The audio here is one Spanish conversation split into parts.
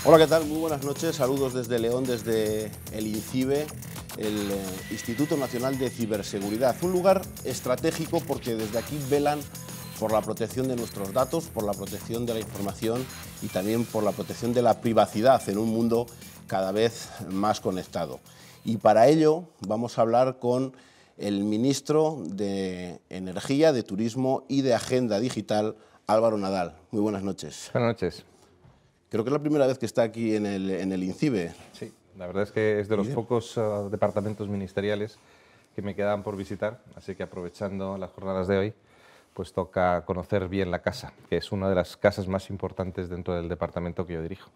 Hola, ¿qué tal? Muy buenas noches. Saludos desde León, desde el INCIBE, el Instituto Nacional de Ciberseguridad. Un lugar estratégico porque desde aquí velan por la protección de nuestros datos, por la protección de la información y también por la protección de la privacidad en un mundo cada vez más conectado. Y para ello vamos a hablar con el ministro de Energía, de Turismo y de Agenda Digital, Álvaro Nadal. Muy buenas noches. Buenas noches. Creo que es la primera vez que está aquí en el INCIBE. Sí, la verdad es que es de los pocos departamentos ministeriales que me quedan por visitar, así que aprovechando las jornadas de hoy, pues toca conocer bien la casa, que es una de las casas más importantes dentro del departamento que yo dirijo.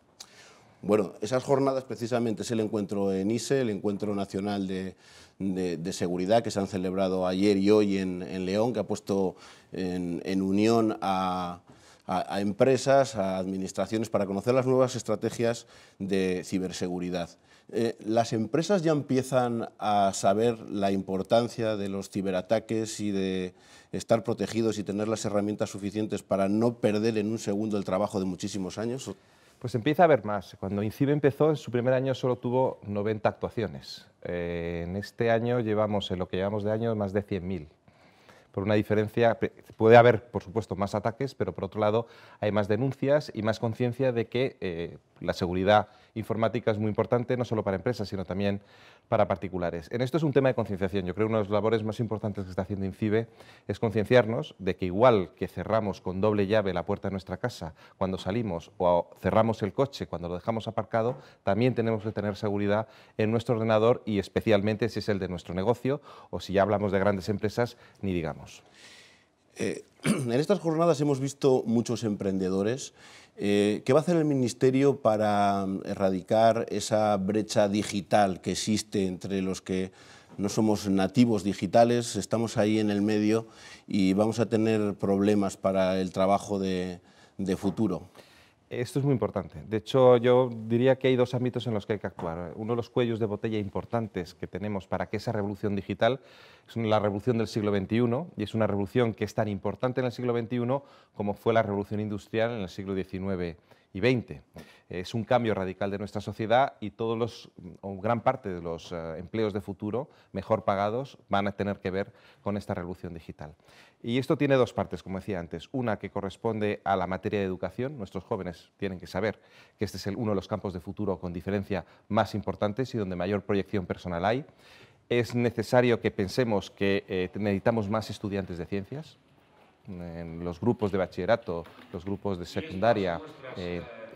Bueno, esas jornadas precisamente es el encuentro en ISE, el Encuentro Nacional de Seguridad, que se han celebrado ayer y hoy en León, que ha puesto en unión a empresas, a administraciones, para conocer las nuevas estrategias de ciberseguridad. ¿Las empresas ya empiezan a saber la importancia de los ciberataques y de estar protegidos y tener las herramientas suficientes para no perder en un segundo el trabajo de muchísimos años? Pues empieza a haber más. Cuando INCIBE empezó, en su primer año solo tuvo 90 actuaciones. En este año llevamos, en lo que llevamos de año, más de 100.000. Por una diferencia, puede haber, por supuesto, más ataques, pero por otro lado hay más denuncias y más conciencia de que la seguridad informática es muy importante, no solo para empresas, sino también para particulares. En esto es un tema de concienciación. Yo creo que una de las labores más importantes que está haciendo INCIBE es concienciarnos de que igual que cerramos con doble llave la puerta de nuestra casa cuando salimos o cerramos el coche cuando lo dejamos aparcado, también tenemos que tener seguridad en nuestro ordenador y especialmente si es el de nuestro negocio o si ya hablamos de grandes empresas, ni digamos. En estas jornadas hemos visto muchos emprendedores. ¿Qué va a hacer el Ministerio para erradicar esa brecha digital que existe entre los que no somos nativos digitales, estamos ahí en el medio y vamos a tener problemas para el trabajo de futuro? Esto es muy importante. De hecho, yo diría que hay dos ámbitos en los que hay que actuar. Uno de los cuellos de botella importantes que tenemos para que esa revolución digital es la revolución del siglo XXI y es una revolución que es tan importante en el siglo XXI como fue la revolución industrial en el siglo XIX y XX. Es un cambio radical de nuestra sociedad y gran parte de los empleos de futuro mejor pagados van a tener que ver con esta revolución digital. Y esto tiene dos partes, como decía antes. Una que corresponde a la materia de educación. Nuestros jóvenes tienen que saber que este es uno de los campos de futuro con diferencia más importantes y donde mayor proyección personal hay. Es necesario que pensemos que necesitamos más estudiantes de ciencias. En los grupos de bachillerato, los grupos de secundaria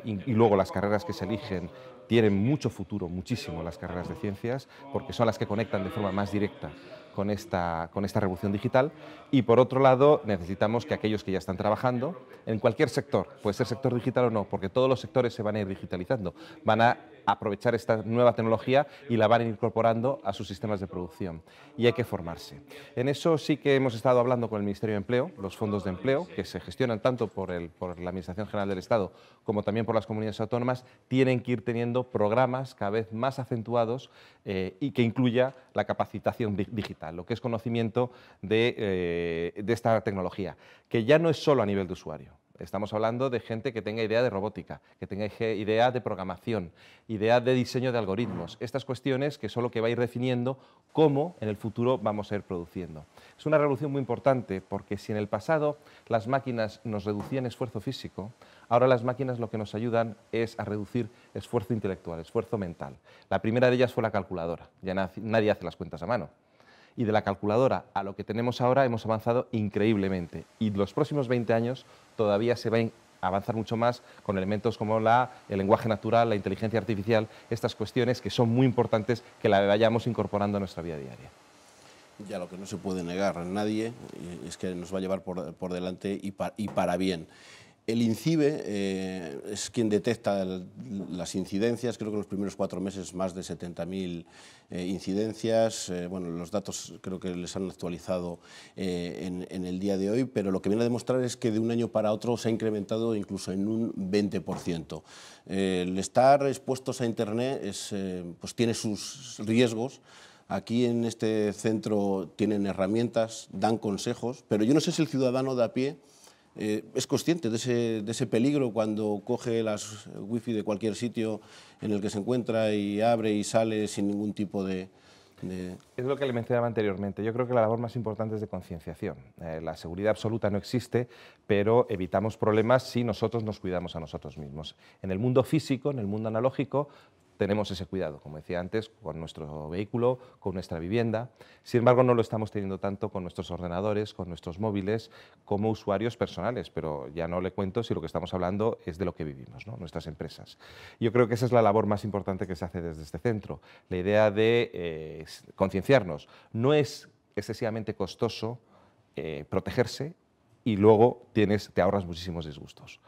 y luego las carreras que se eligen tienen mucho futuro, muchísimo las carreras de ciencias, porque son las que conectan de forma más directa con esta revolución digital. Y por otro lado, necesitamos que aquellos que ya están trabajando en cualquier sector, puede ser sector digital o no, porque todos los sectores se van a ir digitalizando, van a aprovechar esta nueva tecnología y la van a ir incorporando a sus sistemas de producción. Y hay que formarse. En eso sí que hemos estado hablando con el Ministerio de Empleo, los fondos de empleo, que se gestionan tanto por la Administración General del Estado como también por las comunidades autónomas, tienen que ir teniendo programas cada vez más acentuados y que incluya la capacitación digital, lo que es conocimiento de esta tecnología, que ya no es solo a nivel de usuario. Estamos hablando de gente que tenga idea de robótica, que tenga idea de programación, idea de diseño de algoritmos. Estas cuestiones que son lo que va a ir definiendo cómo en el futuro vamos a ir produciendo. Es una revolución muy importante porque si en el pasado las máquinas nos reducían esfuerzo físico, ahora las máquinas lo que nos ayudan es a reducir esfuerzo intelectual, esfuerzo mental. La primera de ellas fue la calculadora. Ya nadie hace las cuentas a mano. Y de la calculadora a lo que tenemos ahora hemos avanzado increíblemente. Y los próximos 20 años todavía se va a avanzar mucho más con elementos como el lenguaje natural, la inteligencia artificial, estas cuestiones que son muy importantes que la vayamos incorporando a nuestra vida diaria. Ya lo que no se puede negar a nadie es que nos va a llevar por delante y para bien. El INCIBE es quien detecta las incidencias, creo que en los primeros 4 meses más de 70.000 incidencias. Bueno, los datos creo que les han actualizado en el día de hoy, pero lo que viene a demostrar es que de un año para otro se ha incrementado incluso en un 20%. El estar expuestos a Internet pues tiene sus riesgos. Aquí en este centro tienen herramientas, dan consejos, pero yo no sé si el ciudadano de a pie ¿Es consciente de ese peligro cuando coge las wifi de cualquier sitio en el que se encuentra y abre y sale sin ningún tipo de... Es lo que le mencionaba anteriormente. Yo creo que la labor más importante es de concienciación. La seguridad absoluta no existe, pero evitamos problemas si nosotros nos cuidamos a nosotros mismos. En el mundo físico, en el mundo analógico, tenemos ese cuidado, como decía antes, con nuestro vehículo, con nuestra vivienda. Sin embargo, no lo estamos teniendo tanto con nuestros ordenadores, con nuestros móviles, como usuarios personales, pero ya no le cuento si lo que estamos hablando es de lo que vivimos, ¿no? Nuestras empresas. Yo creo que esa es la labor más importante que se hace desde este centro, la idea de concienciarnos. No es excesivamente costoso protegerse y luego te ahorras muchísimos disgustos.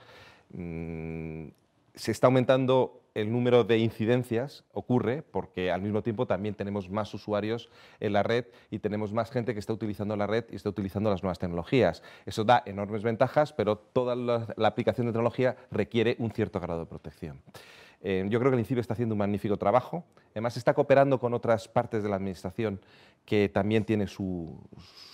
Se está aumentando el número de incidencias, ocurre porque al mismo tiempo también tenemos más usuarios en la red y tenemos más gente que está utilizando la red y está utilizando las nuevas tecnologías. Eso da enormes ventajas, pero toda la aplicación de tecnología requiere un cierto grado de protección. Yo creo que el INCIBE está haciendo un magnífico trabajo. Además, está cooperando con otras partes de la Administración que también tiene su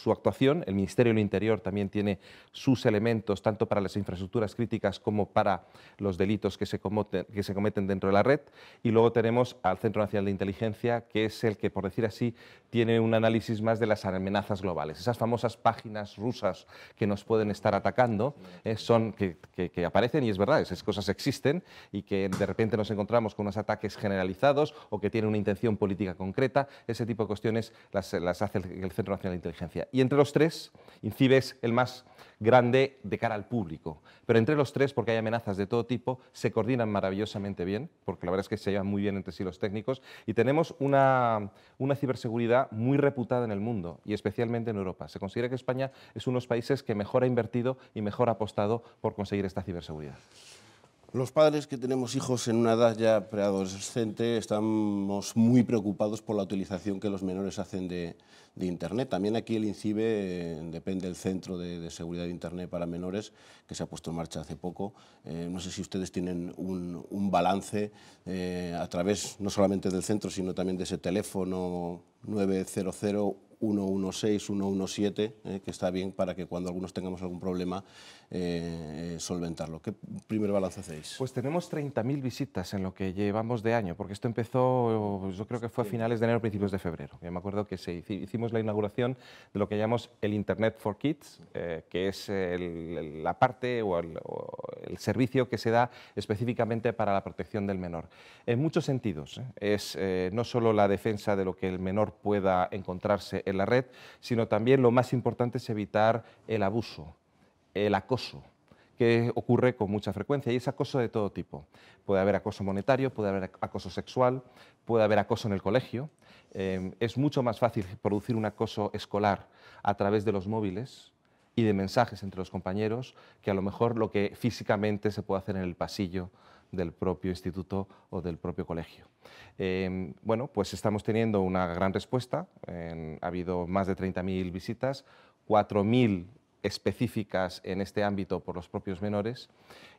actuación. El Ministerio del Interior también tiene sus elementos, tanto para las infraestructuras críticas como para los delitos que se cometen dentro de la red. Y luego tenemos al Centro Nacional de Inteligencia, que es el que, por decir así, tiene un análisis más de las amenazas globales. Esas famosas páginas rusas que nos pueden estar atacando son que aparecen, y es verdad, esas cosas existen, y que de repente nos encontramos con unos ataques generalizados o que tienen una intención política concreta. Ese tipo de cuestiones las hace el Centro Nacional de Inteligencia. Y entre los tres, INCIBE es el más grande de cara al público. Pero entre los tres, porque hay amenazas de todo tipo, se coordinan maravillosamente bien, porque la verdad es que se llevan muy bien entre sí los técnicos, y tenemos una ciberseguridad muy reputada en el mundo, y especialmente en Europa. Se considera que España es uno de los países que mejor ha invertido y mejor ha apostado por conseguir esta ciberseguridad. Los padres que tenemos hijos en una edad ya preadolescente estamos muy preocupados por la utilización que los menores hacen de Internet. También aquí el INCIBE depende del Centro de Seguridad de Internet para Menores, que se ha puesto en marcha hace poco. No sé si ustedes tienen un balance a través no solamente del centro, sino también de ese teléfono 900 116, 117, que está bien para que cuando algunos tengamos algún problema solventarlo. ¿Qué primer balance hacéis? Pues tenemos 30.000 visitas en lo que llevamos de año, porque esto empezó, yo creo que fue a finales de enero, principios de febrero. Yo me acuerdo que hicimos la inauguración de lo que llamamos el Internet for Kids, que es la parte o el servicio que se da específicamente para la protección del menor. En muchos sentidos, es no solo la defensa de lo que el menor pueda encontrarse en la red, sino también lo más importante es evitar el abuso, el acoso, que ocurre con mucha frecuencia, y es acoso de todo tipo. Puede haber acoso monetario, puede haber acoso sexual, puede haber acoso en el colegio. Es mucho más fácil producir un acoso escolar a través de los móviles y de mensajes entre los compañeros que a lo mejor lo que físicamente se puede hacer en el pasillo del propio instituto o del propio colegio. Bueno, pues estamos teniendo una gran respuesta. Ha habido más de 30.000 visitas, 4.000 específicas en este ámbito por los propios menores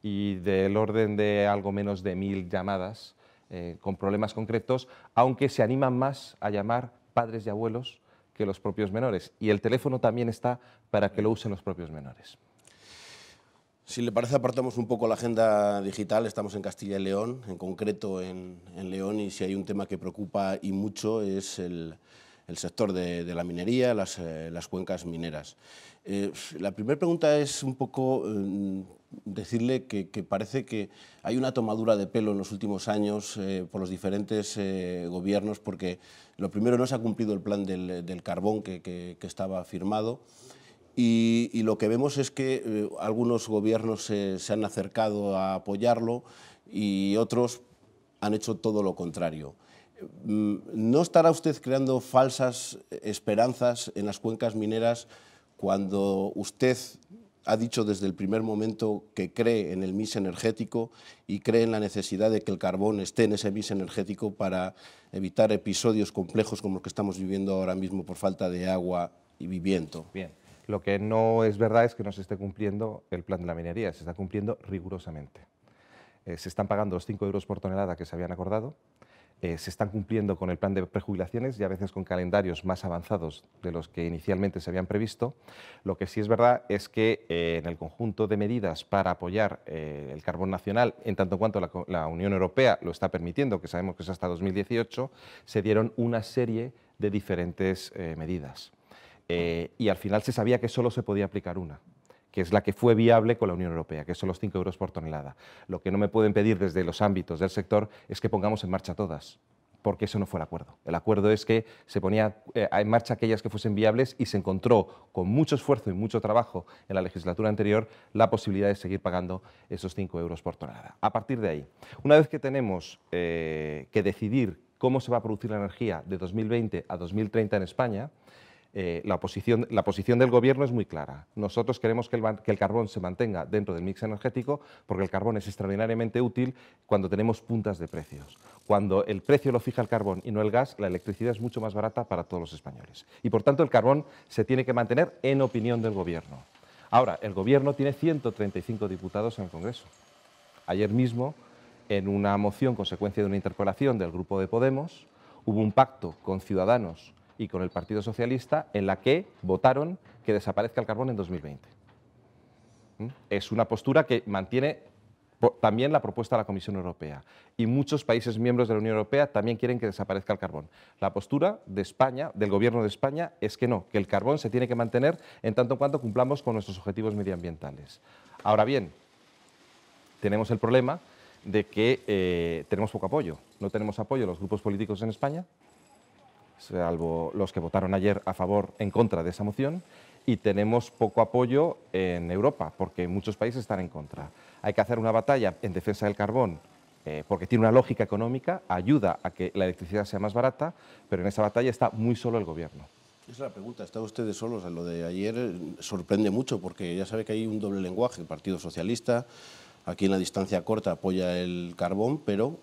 y del orden de algo menos de 1.000 llamadas con problemas concretos, aunque se animan más a llamar padres y abuelos que los propios menores. Y el teléfono también está para que lo usen los propios menores. Si le parece, apartamos un poco la agenda digital. Estamos en Castilla y León, en concreto en León, y si hay un tema que preocupa y mucho es el sector de la minería, las cuencas mineras. La primera pregunta es un poco decirle que parece que hay una tomadura de pelo en los últimos años por los diferentes gobiernos, porque lo primero, no se ha cumplido el plan del carbón que estaba firmado. Y lo que vemos es que algunos gobiernos se han acercado a apoyarlo y otros han hecho todo lo contrario. ¿No estará usted creando falsas esperanzas en las cuencas mineras cuando usted ha dicho desde el primer momento que cree en el mix energético y cree en la necesidad de que el carbón esté en ese mix energético para evitar episodios complejos como los que estamos viviendo ahora mismo por falta de agua y viento? Bien. Lo que no es verdad es que no se esté cumpliendo el plan de la minería, se está cumpliendo rigurosamente. Se están pagando los 5 euros por tonelada que se habían acordado. se están cumpliendo con el plan de prejubilaciones y a veces con calendarios más avanzados de los que inicialmente se habían previsto. Lo que sí es verdad es que en el conjunto de medidas para apoyar el carbón nacional, en tanto en cuanto la Unión Europea lo está permitiendo, que sabemos que es hasta 2018, se dieron una serie de diferentes medidas. Y al final se sabía que solo se podía aplicar una, que es la que fue viable con la Unión Europea, que son los 5 euros por tonelada. Lo que no me pueden pedir desde los ámbitos del sector es que pongamos en marcha todas, porque eso no fue el acuerdo. El acuerdo es que se ponía en marcha aquellas que fuesen viables y se encontró con mucho esfuerzo y mucho trabajo en la legislatura anterior la posibilidad de seguir pagando esos 5 euros por tonelada. A partir de ahí, una vez que tenemos que decidir cómo se va a producir la energía de 2020 a 2030 en España, la posición del Gobierno es muy clara. Nosotros queremos que el carbón se mantenga dentro del mix energético porque el carbón es extraordinariamente útil cuando tenemos puntas de precios. Cuando el precio lo fija el carbón y no el gas, la electricidad es mucho más barata para todos los españoles. Y por tanto el carbón se tiene que mantener en opinión del Gobierno. Ahora, el Gobierno tiene 135 diputados en el Congreso. Ayer mismo, en una moción consecuencia de una interpelación del Grupo de Podemos, hubo un pacto con Ciudadanos y con el Partido Socialista en la que votaron que desaparezca el carbón en 2020. Es una postura que mantiene también la propuesta de la Comisión Europea y muchos países miembros de la Unión Europea también quieren que desaparezca el carbón. La postura de España, del Gobierno de España, es que no, que el carbón se tiene que mantener en tanto en cuanto cumplamos con nuestros objetivos medioambientales. Ahora bien, tenemos el problema de que tenemos poco apoyo. No tenemos apoyo los grupos políticos en España, salvo los que votaron ayer a favor, en contra de esa moción, y tenemos poco apoyo en Europa, porque muchos países están en contra. Hay que hacer una batalla en defensa del carbón, porque tiene una lógica económica, ayuda a que la electricidad sea más barata, pero en esa batalla está muy solo el Gobierno. Esa es la pregunta, ¿están ustedes solos? Lo de ayer sorprende mucho, porque ya sabe que hay un doble lenguaje. El Partido Socialista, aquí en la distancia corta, apoya el carbón, pero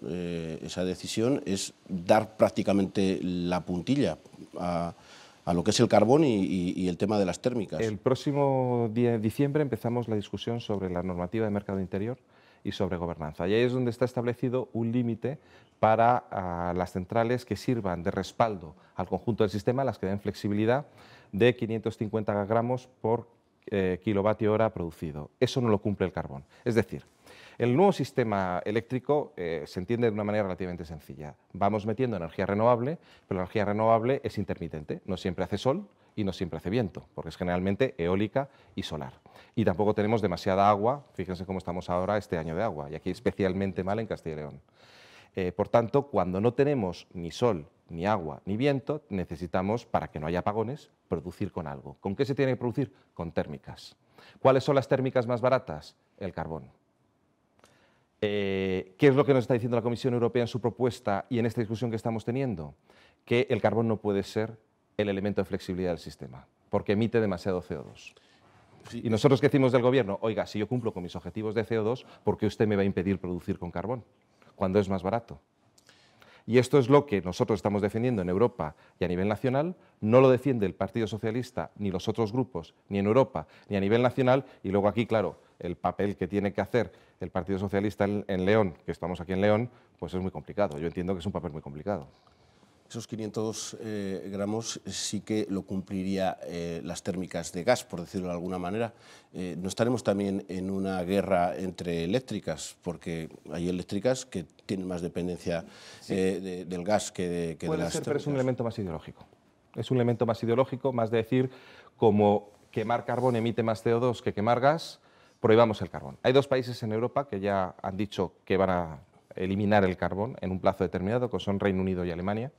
esa decisión es dar prácticamente la puntilla a lo que es el carbón y el tema de las térmicas. El próximo día de diciembre empezamos la discusión sobre la normativa de mercado interior y sobre gobernanza. Y ahí es donde está establecido un límite para las centrales que sirvan de respaldo al conjunto del sistema, las que den flexibilidad, de 550 gramos por kilovatio hora producido. Eso no lo cumple el carbón. Es decir, el nuevo sistema eléctrico se entiende de una manera relativamente sencilla. Vamos metiendo energía renovable, pero la energía renovable es intermitente. No siempre hace sol y no siempre hace viento, porque es generalmente eólica y solar. Y tampoco tenemos demasiada agua. Fíjense cómo estamos ahora este año de agua, y aquí especialmente mal en Castilla y León. Por tanto, cuando no tenemos ni sol, ni agua, ni viento, necesitamos, para que no haya apagones, producir con algo. ¿Con qué se tiene que producir? Con térmicas. ¿Cuáles son las térmicas más baratas? El carbón. ¿Qué es lo que nos está diciendo la Comisión Europea en su propuesta y en esta discusión que estamos teniendo? Que el carbón no puede ser el elemento de flexibilidad del sistema, porque emite demasiado CO2. Sí. Y nosotros, ¿qué decimos del Gobierno? Oiga, si yo cumplo con mis objetivos de CO2, ¿por qué usted me va a impedir producir con carbón cuando es más barato? Y esto es lo que nosotros estamos defendiendo en Europa y a nivel nacional. No lo defiende el Partido Socialista, ni los otros grupos, ni en Europa, ni a nivel nacional. Y luego aquí, claro, el papel que tiene que hacer el Partido Socialista en León, que estamos aquí en León, pues es muy complicado. Yo entiendo que es un papel muy complicado. Esos 500 gramos sí que lo cumpliría las térmicas de gas, por decirlo de alguna manera. ¿No estaremos también en una guerra entre eléctricas? Porque hay eléctricas que tienen más dependencia del gas que de las térmicas. Pero es un elemento más ideológico. Es un elemento más ideológico, más de decir, como quemar carbón emite más CO2 que quemar gas, prohibamos el carbón. Hay 2 países en Europa que ya han dicho que van a eliminar el carbón en un plazo determinado, que son Reino Unido y Alemania.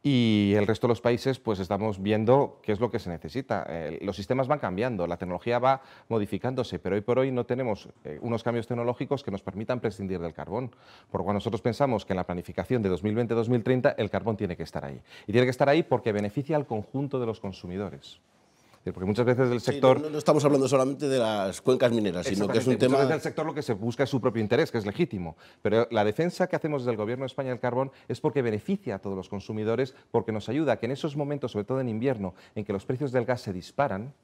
Y el resto de los países, pues estamos viendo qué es lo que se necesita. Los sistemas van cambiando, la tecnología va modificándose, pero hoy por hoy no tenemos unos cambios tecnológicos que nos permitan prescindir del carbón. Por lo cual nosotros pensamos que en la planificación de 2020-2030 el carbón tiene que estar ahí. Y tiene que estar ahí porque beneficia al conjunto de los consumidores. Porque muchas veces el sector... Sí, no estamos hablando solamente de las cuencas mineras, sino que es un tema... Muchas veces el sector lo que se busca es su propio interés, que es legítimo. Pero la defensa que hacemos desde el Gobierno de España del carbón es porque beneficia a todos los consumidores, porque nos ayuda a que en esos momentos, sobre todo en invierno, en que los precios del gas se disparan,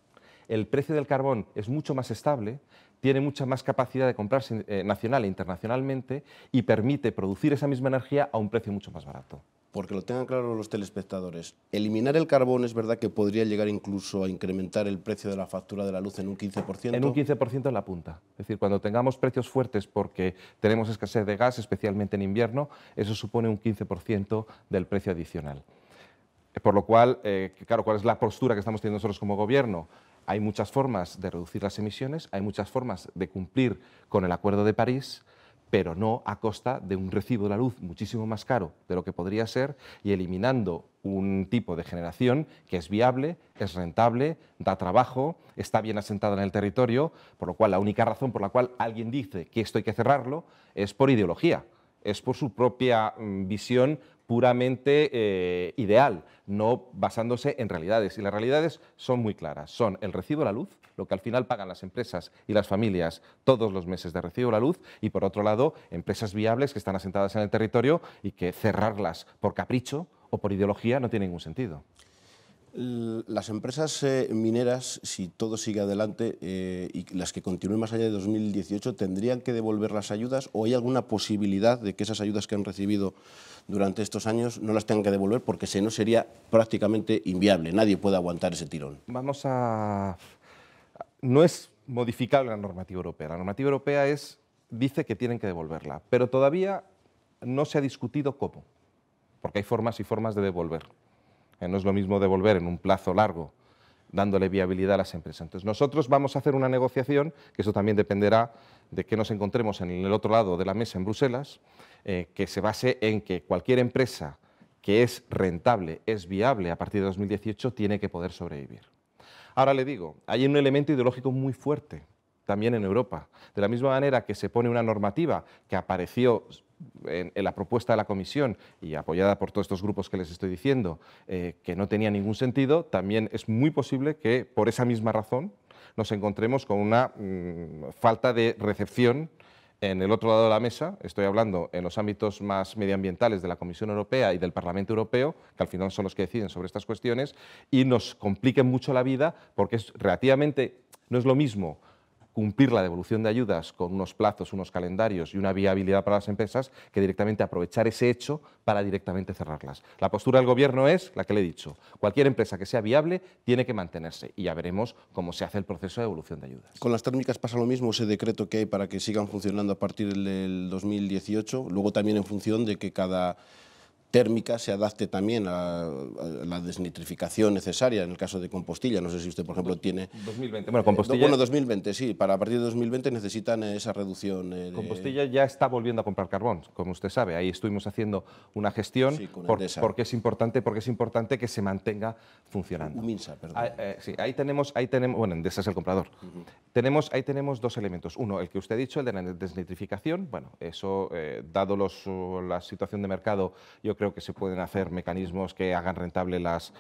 el precio del carbón es mucho más estable, tiene mucha más capacidad de comprarse nacional e internacionalmente y permite producir esa misma energía a un precio mucho más barato. Porque lo tengan claro los telespectadores, eliminar el carbón es verdad que podría llegar incluso a incrementar el precio de la factura de la luz en un 15%. En un 15% en la punta. Es decir, cuando tengamos precios fuertes porque tenemos escasez de gas, especialmente en invierno, eso supone un 15% del precio adicional. Por lo cual, claro, ¿cuál es la postura que estamos teniendo nosotros como gobierno? Hay muchas formas de reducir las emisiones, hay muchas formas de cumplir con el Acuerdo de París, pero no a costa de un recibo de la luz muchísimo más caro de lo que podría ser y eliminando un tipo de generación que es viable, es rentable, da trabajo, está bien asentada en el territorio, por lo cual la única razón por la cual alguien dice que esto hay que cerrarlo es por ideología, es por su propia visión puramente ideal, no basándose en realidades. Y las realidades son muy claras. Son el recibo de la luz, lo que al final pagan las empresas y las familias todos los meses de recibo de la luz, y por otro lado, empresas viables que están asentadas en el territorio y que cerrarlas por capricho o por ideología no tiene ningún sentido. Las empresas mineras, si todo sigue adelante y las que continúen más allá de 2018, ¿tendrían que devolver las ayudas o hay alguna posibilidad de que esas ayudas que han recibido durante estos años no las tengan que devolver porque si no sería prácticamente inviable? Nadie puede aguantar ese tirón. No es modificable la normativa europea. La normativa europea dice que tienen que devolverla, pero todavía no se ha discutido cómo, porque hay formas y formas de devolver. No es lo mismo devolver en un plazo largo, dándole viabilidad a las empresas. Entonces, nosotros vamos a hacer una negociación, que eso también dependerá de que nos encontremos en el otro lado de la mesa en Bruselas, que se base en que cualquier empresa que es rentable, es viable a partir de 2018, tiene que poder sobrevivir. Ahora le digo, hay un elemento ideológico muy fuerte también en Europa. De la misma manera que se pone una normativa que apareció en la propuesta de la Comisión y apoyada por todos estos grupos que les estoy diciendo, que no tenía ningún sentido, también es muy posible que por esa misma razón nos encontremos con una falta de recepción en el otro lado de la mesa. Estoy hablando en los ámbitos más medioambientales de la Comisión Europea y del Parlamento Europeo, que al final son los que deciden sobre estas cuestiones, y nos compliquen mucho la vida porque no es lo mismo cumplir la devolución de ayudas con unos plazos, unos calendarios y una viabilidad para las empresas que directamente aprovechar ese hecho para directamente cerrarlas. La postura del Gobierno es la que le he dicho. Cualquier empresa que sea viable tiene que mantenerse y ya veremos cómo se hace el proceso de devolución de ayudas. Con las térmicas pasa lo mismo, ese decreto que hay para que sigan funcionando a partir del 2018, luego también en función de que cada térmica se adapte también a la desnitrificación necesaria en el caso de Compostilla. No sé si usted, por ejemplo, tiene... 2020. Bueno, Compostilla... Bueno, 2020, sí. A partir de 2020 necesitan esa reducción. Compostilla ya está volviendo a comprar carbón, como usted sabe. Ahí estuvimos haciendo una gestión porque es importante que se mantenga funcionando. Minsa, perdón. Sí, ahí tenemos, bueno, Endesa es el comprador. Ahí tenemos dos elementos. Uno, el que usted ha dicho, el de la desnitrificación. Bueno, eso, dado la situación de mercado, yo creo que se pueden hacer mecanismos que hagan rentable las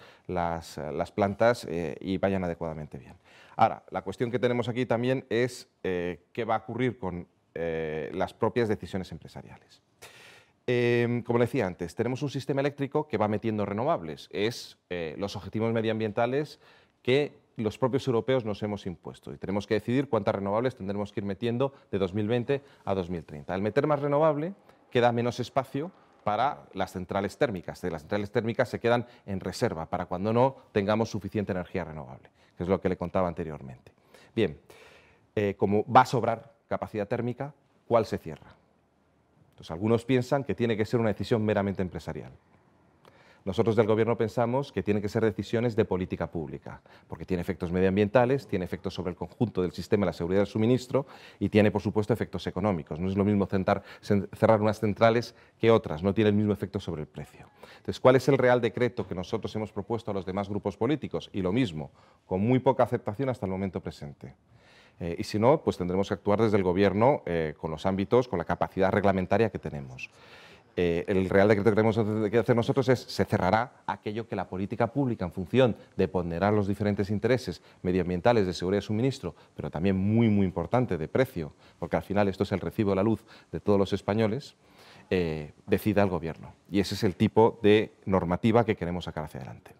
plantas y vayan adecuadamente bien. Ahora, la cuestión que tenemos aquí también es qué va a ocurrir con las propias decisiones empresariales. Como le decía antes, tenemos un sistema eléctrico que va metiendo renovables. Es los objetivos medioambientales que los propios europeos nos hemos impuesto y tenemos que decidir cuántas renovables tendremos que ir metiendo de 2020 a 2030. Al meter más renovable, queda menos espacio para las centrales térmicas. Las centrales térmicas se quedan en reserva para cuando no tengamos suficiente energía renovable, que es lo que le contaba anteriormente. Bien, como va a sobrar capacidad térmica, ¿cuál se cierra? Entonces, algunos piensan que tiene que ser una decisión meramente empresarial. Nosotros del Gobierno pensamos que tienen que ser decisiones de política pública, porque tiene efectos medioambientales, tiene efectos sobre el conjunto del sistema de la seguridad del suministro y tiene, por supuesto, efectos económicos. No es lo mismo cerrar unas centrales que otras, no tiene el mismo efecto sobre el precio. Entonces, ¿cuál es el real decreto que nosotros hemos propuesto a los demás grupos políticos? Y lo mismo, con muy poca aceptación hasta el momento presente. Y si no, pues tendremos que actuar desde el Gobierno con los ámbitos, con la capacidad reglamentaria que tenemos. El real decreto que tenemos que hacer nosotros se cerrará aquello que la política pública, en función de ponderar los diferentes intereses medioambientales, de seguridad de suministro, pero también muy importante, de precio, porque al final esto es el recibo de la luz de todos los españoles, decida el Gobierno. Y ese es el tipo de normativa que queremos sacar hacia adelante.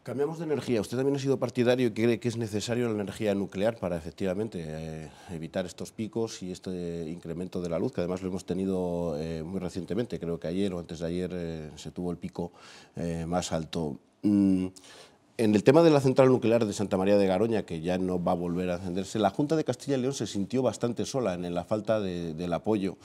Cambiamos de energía. Usted también ha sido partidario y cree que es necesario la energía nuclear para efectivamente evitar estos picos y este incremento de la luz, que además lo hemos tenido muy recientemente. Creo que ayer o antes de ayer se tuvo el pico más alto. En el tema de la central nuclear de Santa María de Garoña, que ya no va a volver a encenderse, la Junta de Castilla y León se sintió bastante sola en la falta del apoyo.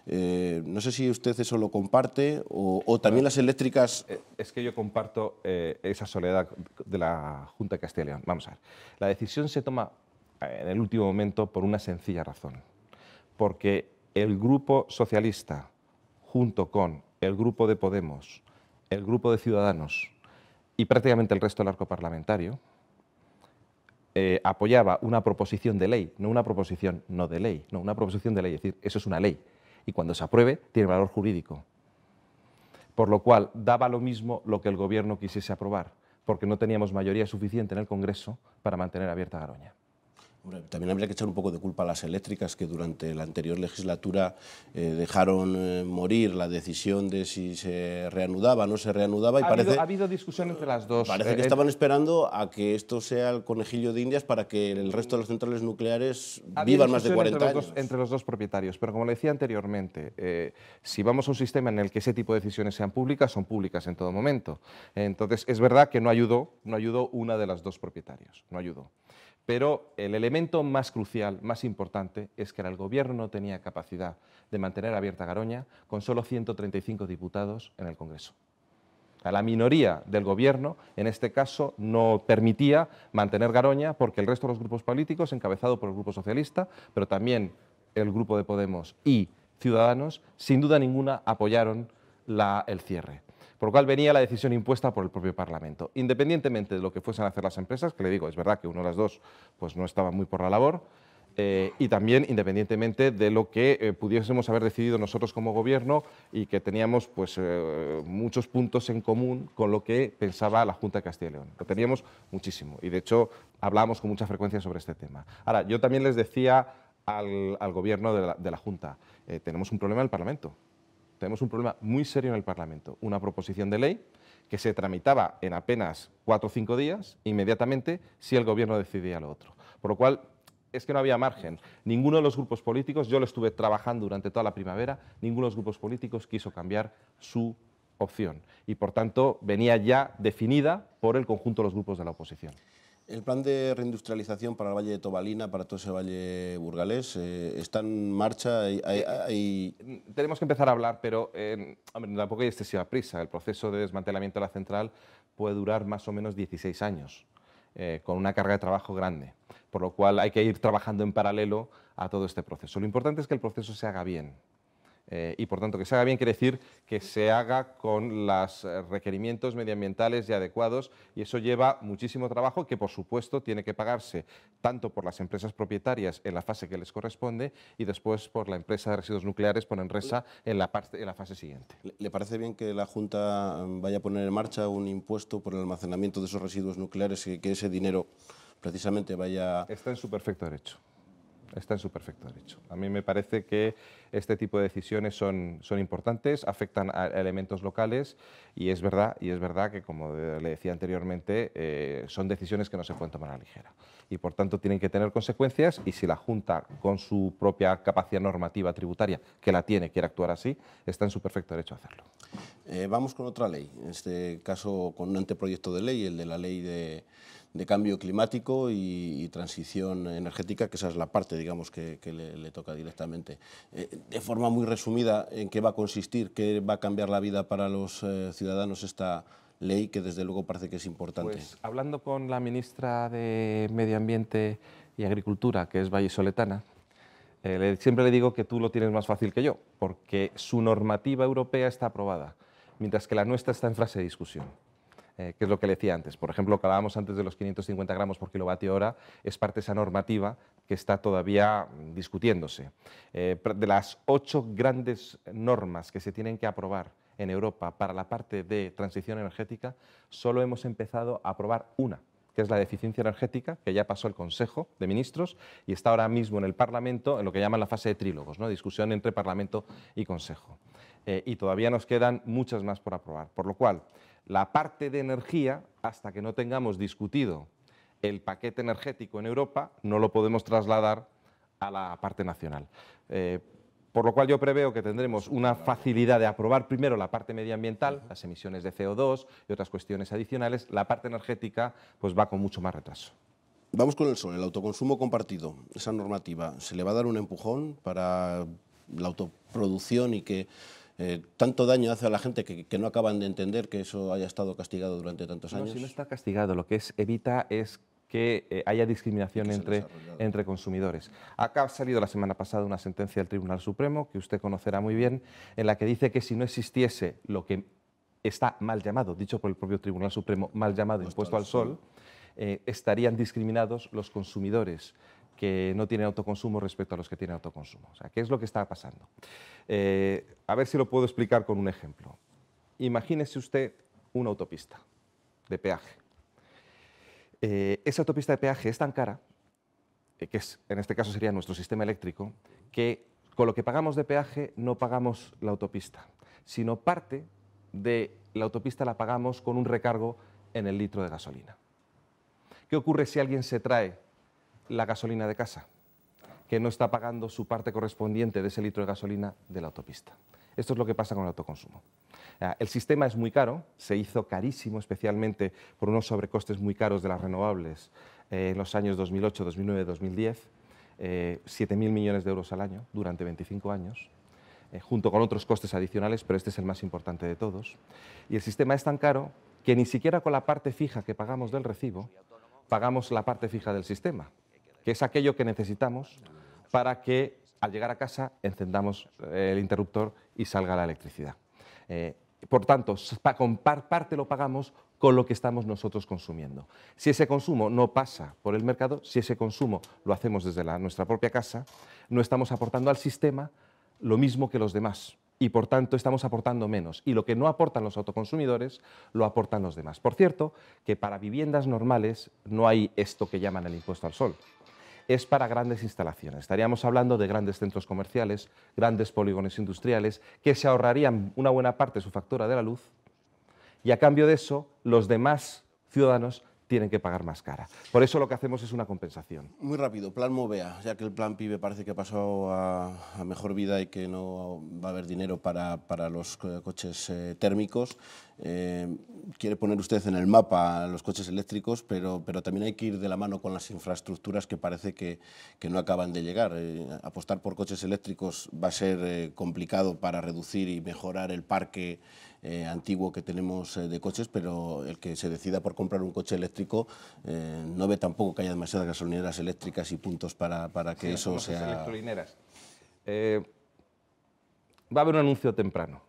No sé si usted eso lo comparte o también las eléctricas... Es que yo comparto esa soledad de la Junta de Castilla y León. Vamos a ver, la decisión se toma en el último momento por una sencilla razón, porque el Grupo Socialista, junto con el Grupo de Podemos, el Grupo de Ciudadanos y prácticamente el resto del arco parlamentario, apoyaba una proposición de ley, no una proposición no de ley, no, una proposición de ley, es decir, eso es una ley, y cuando se apruebe tiene valor jurídico. Por lo cual daba lo mismo lo que el Gobierno quisiese aprobar, porque no teníamos mayoría suficiente en el Congreso para mantener abierta Garoña. También habría que echar un poco de culpa a las eléctricas, que durante la anterior legislatura dejaron morir la decisión de si se reanudaba o no se reanudaba. Y Ha habido discusión entre las dos. Parece que estaban esperando a que esto sea el conejillo de Indias para que el resto de las centrales nucleares vivan más de 40 años. Entre los dos propietarios, pero como le decía anteriormente, si vamos a un sistema en el que ese tipo de decisiones sean públicas, son públicas en todo momento. Entonces, es verdad que no ayudó una de las dos propietarios, no ayudó. Pero el elemento más crucial, más importante, es que el Gobierno no tenía capacidad de mantener abierta Garoña con solo 135 diputados en el Congreso. La minoría del Gobierno, en este caso, no permitía mantener Garoña porque el resto de los grupos políticos, encabezado por el Grupo Socialista, pero también el Grupo de Podemos y Ciudadanos, sin duda ninguna apoyaron el cierre. Por lo cual venía la decisión impuesta por el propio Parlamento. Independientemente de lo que fuesen a hacer las empresas, que le digo, es verdad que una de las dos pues, no estaba muy por la labor, y también independientemente de lo que pudiésemos haber decidido nosotros como Gobierno y que teníamos pues, muchos puntos en común con lo que pensaba la Junta de Castilla y León. Lo teníamos muchísimo y de hecho hablábamos con mucha frecuencia sobre este tema. Ahora, yo también les decía al Gobierno de la Junta, tenemos un problema en el Parlamento. Tenemos un problema muy serio en el Parlamento, una proposición de ley que se tramitaba en apenas 4 o 5 días, inmediatamente, si el Gobierno decidía lo otro. Por lo cual, es que no había margen. Ninguno de los grupos políticos, yo lo estuve trabajando durante toda la primavera, ninguno de los grupos políticos quiso cambiar su opción. Y, por tanto, venía ya definida por el conjunto de los grupos de la oposición. El plan de reindustrialización para el Valle de Tobalina, para todo ese valle burgalés, ¿está en marcha? Tenemos que empezar a hablar, pero hombre, tampoco hay excesiva prisa. El proceso de desmantelamiento de la central puede durar más o menos 16 años, con una carga de trabajo grande, por lo cual hay que ir trabajando en paralelo a todo este proceso. Lo importante es que el proceso se haga bien. Y por tanto, que se haga bien quiere decir que se haga con los requerimientos medioambientales y adecuados, y eso lleva muchísimo trabajo que, por supuesto, tiene que pagarse tanto por las empresas propietarias en la fase que les corresponde y después por la empresa de residuos nucleares, por Enresa, en la fase siguiente. ¿Le parece bien que la Junta vaya a poner en marcha un impuesto por el almacenamiento de esos residuos nucleares y que ese dinero precisamente vaya...? Está en su perfecto derecho. Está en su perfecto derecho. A mí me parece que este tipo de decisiones son importantes, afectan a elementos locales y es verdad que, como le decía anteriormente, son decisiones que no se pueden tomar a la ligera y, por tanto, tienen que tener consecuencias y si la Junta, con su propia capacidad normativa tributaria, que la tiene, quiere actuar así, está en su perfecto derecho a hacerlo. Vamos con otra ley, en este caso con un anteproyecto de ley, el de la ley de cambio climático y transición energética, que esa es la parte, digamos, que le toca directamente. De forma muy resumida, ¿en qué va a consistir? ¿Qué va a cambiar la vida para los ciudadanos esta ley, que desde luego parece que es importante? Pues hablando con la ministra de Medio Ambiente y Agricultura, que es vallisoletana, siempre le digo que tú lo tienes más fácil que yo, porque su normativa europea está aprobada, mientras que la nuestra está en fase de discusión. Que es lo que le decía antes. Por ejemplo, lo que hablábamos antes de los 550 gramos por kilovatio hora es parte de esa normativa que está todavía discutiéndose. De las 8 grandes normas que se tienen que aprobar en Europa para la parte de transición energética, solo hemos empezado a aprobar una, que es la de eficiencia energética, que ya pasó el Consejo de Ministros y está ahora mismo en el Parlamento, en lo que llaman la fase de trílogos, ¿no? Discusión entre Parlamento y Consejo. Y todavía nos quedan muchas más por aprobar, por lo cual la parte de energía, hasta que no tengamos discutido el paquete energético en Europa, no lo podemos trasladar a la parte nacional. Por lo cual yo preveo que tendremos una facilidad de aprobar primero la parte medioambiental, las emisiones de CO2 y otras cuestiones adicionales. La parte energética pues va con mucho más retraso. Vamos con el sol, el autoconsumo compartido, esa normativa, ¿se le va a dar un empujón para la autoproducción y que tanto daño hace a la gente que no acaban de entender que eso haya estado castigado durante tantos años? No, si no está castigado, lo que evita es que haya discriminación entre consumidores. Acá ha salido la semana pasada una sentencia del Tribunal Supremo, que usted conocerá muy bien, en la que dice que si no existiese lo que está mal llamado, dicho por el propio Tribunal Supremo, mal llamado impuesto al sol, estarían discriminados los consumidores que no tienen autoconsumo respecto a los que tienen autoconsumo. O sea, ¿qué es lo que está pasando? A ver si lo puedo explicar con un ejemplo. Imagínese usted una autopista de peaje. Esa autopista de peaje es tan cara, en este caso sería nuestro sistema eléctrico, que con lo que pagamos de peaje no pagamos la autopista, sino parte de la autopista la pagamos con un recargo en el litro de gasolina. ¿Qué ocurre si alguien se trae la gasolina de casa? Que no está pagando su parte correspondiente de ese litro de gasolina de la autopista. Esto es lo que pasa con el autoconsumo. El sistema es muy caro, se hizo carísimo, especialmente por unos sobrecostes muy caros de las renovables en los años 2008, 2009, 2010, 7.000 millones de euros al año durante 25 años, junto con otros costes adicionales, pero este es el más importante de todos. Y el sistema es tan caro que ni siquiera con la parte fija que pagamos del recibo, pagamos la parte fija del sistema, que es aquello que necesitamos para que al llegar a casa encendamos el interruptor y salga la electricidad. Por tanto, con parte lo pagamos con lo que estamos nosotros consumiendo. Si ese consumo no pasa por el mercado, si ese consumo lo hacemos desde nuestra propia casa, no estamos aportando al sistema lo mismo que los demás y por tanto estamos aportando menos. Y lo que no aportan los autoconsumidores, lo aportan los demás. Por cierto, que para viviendas normales no hay esto que llaman el impuesto al sol. Es para grandes instalaciones. Estaríamos hablando de grandes centros comerciales, grandes polígonos industriales, que se ahorrarían una buena parte de su factura de la luz y a cambio de eso los demás ciudadanos tienen que pagar más cara. Por eso lo que hacemos es una compensación. Muy rápido, plan Movea, ya que el plan PIBE parece que ha pasado a mejor vida y que no va a haber dinero para los coches térmicos. Quiere poner usted en el mapa los coches eléctricos, pero también hay que ir de la mano con las infraestructuras que parece que no acaban de llegar. Apostar por coches eléctricos va a ser complicado para reducir y mejorar el parque antiguo que tenemos de coches, pero el que se decida por comprar un coche eléctrico no ve tampoco que haya demasiadas gasolineras eléctricas y puntos para que eso sea... Electrolineras. Va a haber un anuncio temprano.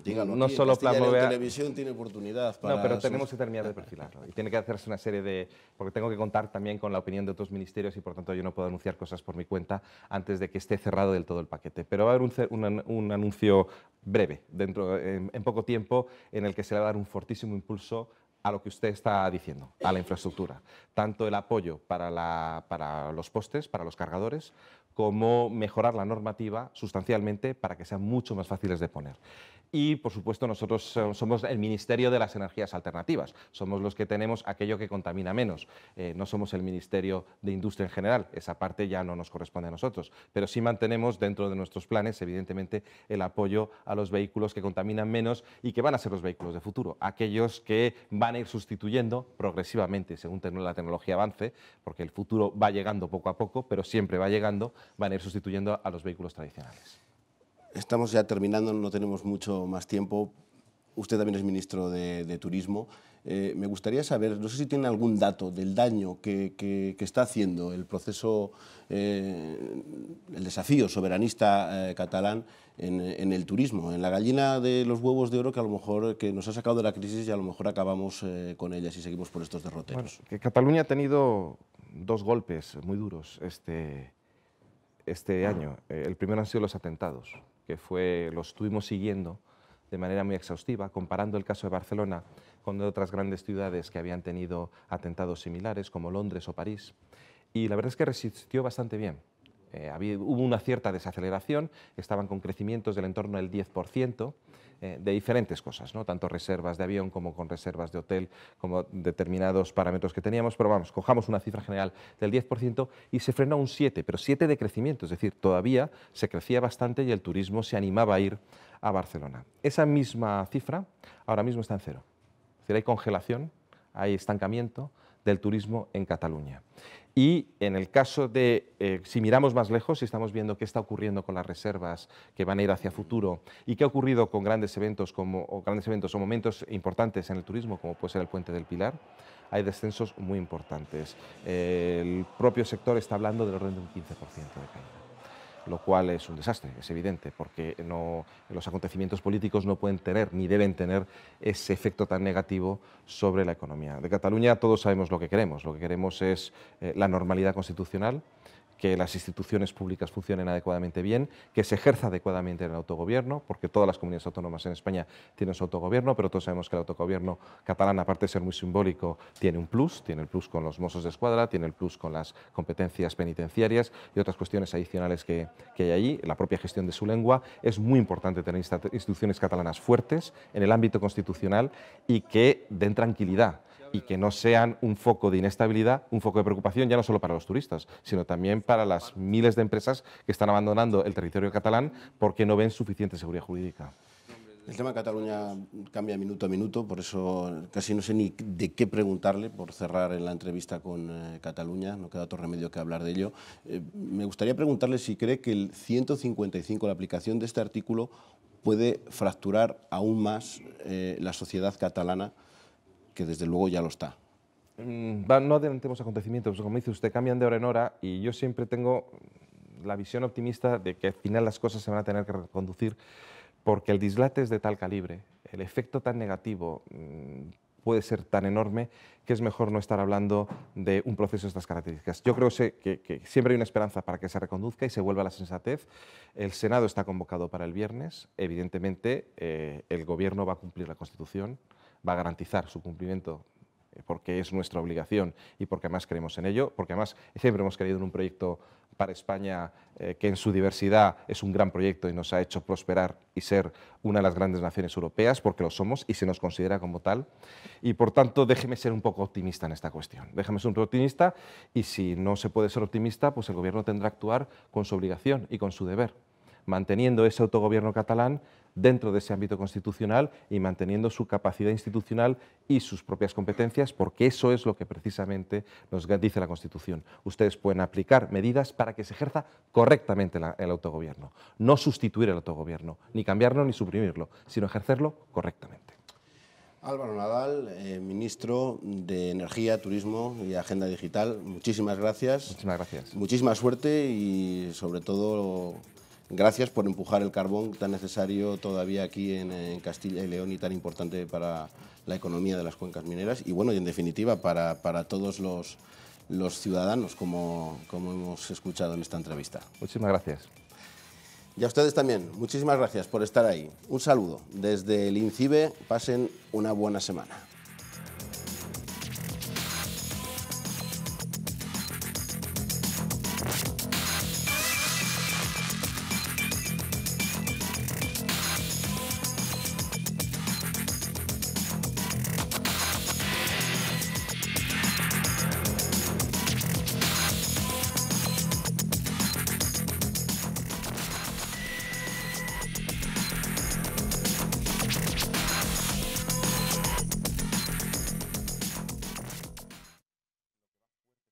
Dígalo, no aquí, solo plan Movea, en televisión tiene oportunidad para... No, pero tenemos que terminar de perfilarlo y tiene que hacerse una serie de... porque tengo que contar también con la opinión de otros ministerios y por tanto yo no puedo anunciar cosas por mi cuenta antes de que esté cerrado del todo el paquete. Pero va a haber un anuncio breve, en poco tiempo, en el que se le va a dar un fortísimo impulso a lo que usted está diciendo, a la infraestructura. Tanto el apoyo para los postes, para los cargadores, como mejorar la normativa sustancialmente para que sean mucho más fáciles de poner. Y, por supuesto, nosotros somos el Ministerio de las Energías Alternativas. Somos los que tenemos aquello que contamina menos. No somos el Ministerio de Industria en general. Esa parte ya no nos corresponde a nosotros. Pero sí mantenemos dentro de nuestros planes, evidentemente, el apoyo a los vehículos que contaminan menos y que van a ser los vehículos de futuro. Aquellos que van a ir sustituyendo progresivamente, según la tecnología avance, porque el futuro va llegando poco a poco, pero siempre va llegando, van a ir sustituyendo a los vehículos tradicionales. Estamos ya terminando, no tenemos mucho más tiempo. Usted también es ministro de Turismo. Me gustaría saber, no sé si tiene algún dato del daño que está haciendo el proceso, el desafío soberanista catalán en el turismo, en la gallina de los huevos de oro que a lo mejor que nos ha sacado de la crisis y a lo mejor acabamos con ella si seguimos por estos derroteros. Bueno, que Cataluña ha tenido dos golpes muy duros este año. El primero han sido los atentados, que los estuvimos siguiendo de manera muy exhaustiva, comparando el caso de Barcelona con de otras grandes ciudades que habían tenido atentados similares, como Londres o París, y la verdad es que resistió bastante bien. hubo una cierta desaceleración, estaban con crecimientos del entorno del 10%, de diferentes cosas, ¿no? Tanto reservas de avión como con reservas de hotel, como determinados parámetros que teníamos, pero vamos, cojamos una cifra general del 10% y se frenó a un 7%, pero 7% de crecimiento, es decir, todavía se crecía bastante y el turismo se animaba a ir a Barcelona. Esa misma cifra ahora mismo está en 0, es decir, hay congelación, hay estancamiento del turismo en Cataluña. Y en el caso de, si miramos más lejos, si estamos viendo qué está ocurriendo con las reservas que van a ir hacia futuro y qué ha ocurrido con grandes eventos o momentos importantes en el turismo, como puede ser el Puente del Pilar, hay descensos muy importantes. El propio sector está hablando del orden de un 15% de caída, lo cual es un desastre, es evidente, porque los acontecimientos políticos no pueden tener ni deben tener ese efecto tan negativo sobre la economía. De Cataluña todos sabemos lo que queremos es la normalidad constitucional, que las instituciones públicas funcionen adecuadamente bien, que se ejerza adecuadamente el autogobierno, porque todas las comunidades autónomas en España tienen su autogobierno, pero todos sabemos que el autogobierno catalán, aparte de ser muy simbólico, tiene el plus con los Mossos d'Esquadra, tiene el plus con las competencias penitenciarias y otras cuestiones adicionales que hay allí, la propia gestión de su lengua. Es muy importante tener instituciones catalanas fuertes en el ámbito constitucional y que den tranquilidad, y que no sean un foco de inestabilidad, un foco de preocupación ya no solo para los turistas, sino también para las miles de empresas que están abandonando el territorio catalán porque no ven suficiente seguridad jurídica. El tema de Cataluña cambia minuto a minuto, por eso casi no sé ni de qué preguntarle, por cerrar en la entrevista con Cataluña, no queda otro remedio que hablar de ello. Me gustaría preguntarle si cree que el 155, la aplicación de este artículo, puede fracturar aún más la sociedad catalana, que desde luego ya lo está. No adelantemos acontecimientos, como dice usted, cambian de hora en hora y yo siempre tengo la visión optimista de que al final las cosas se van a tener que reconducir porque el dislate es de tal calibre, el efecto tan negativo puede ser tan enorme que es mejor no estar hablando de un proceso de estas características. Yo creo que siempre hay una esperanza para que se reconduzca y se vuelva a la sensatez. El Senado está convocado para el viernes, evidentemente el Gobierno va a cumplir la Constitución, va a garantizar su cumplimiento porque es nuestra obligación y porque además creemos en ello, porque además siempre hemos creído en un proyecto para España que en su diversidad es un gran proyecto y nos ha hecho prosperar y ser una de las grandes naciones europeas, porque lo somos y se nos considera como tal. Y por tanto, déjeme ser un poco optimista en esta cuestión. Déjeme ser un poco optimista y si no se puede ser optimista, pues el Gobierno tendrá que actuar con su obligación y con su deber, manteniendo ese autogobierno catalán dentro de ese ámbito constitucional y manteniendo su capacidad institucional y sus propias competencias, porque eso es lo que precisamente nos dice la Constitución. Ustedes pueden aplicar medidas para que se ejerza correctamente el autogobierno, no sustituir el autogobierno, ni cambiarlo ni suprimirlo, sino ejercerlo correctamente. Álvaro Nadal, ministro de Energía, Turismo y Agenda Digital, muchísimas gracias. Muchísimas gracias. Muchísima suerte y sobre todo gracias por empujar el carbón tan necesario todavía aquí en Castilla y León y tan importante para la economía de las cuencas mineras y bueno, y en definitiva para todos los ciudadanos como hemos escuchado en esta entrevista. Muchísimas gracias. Y a ustedes también, muchísimas gracias por estar ahí. Un saludo desde el INCIBE, pasen una buena semana.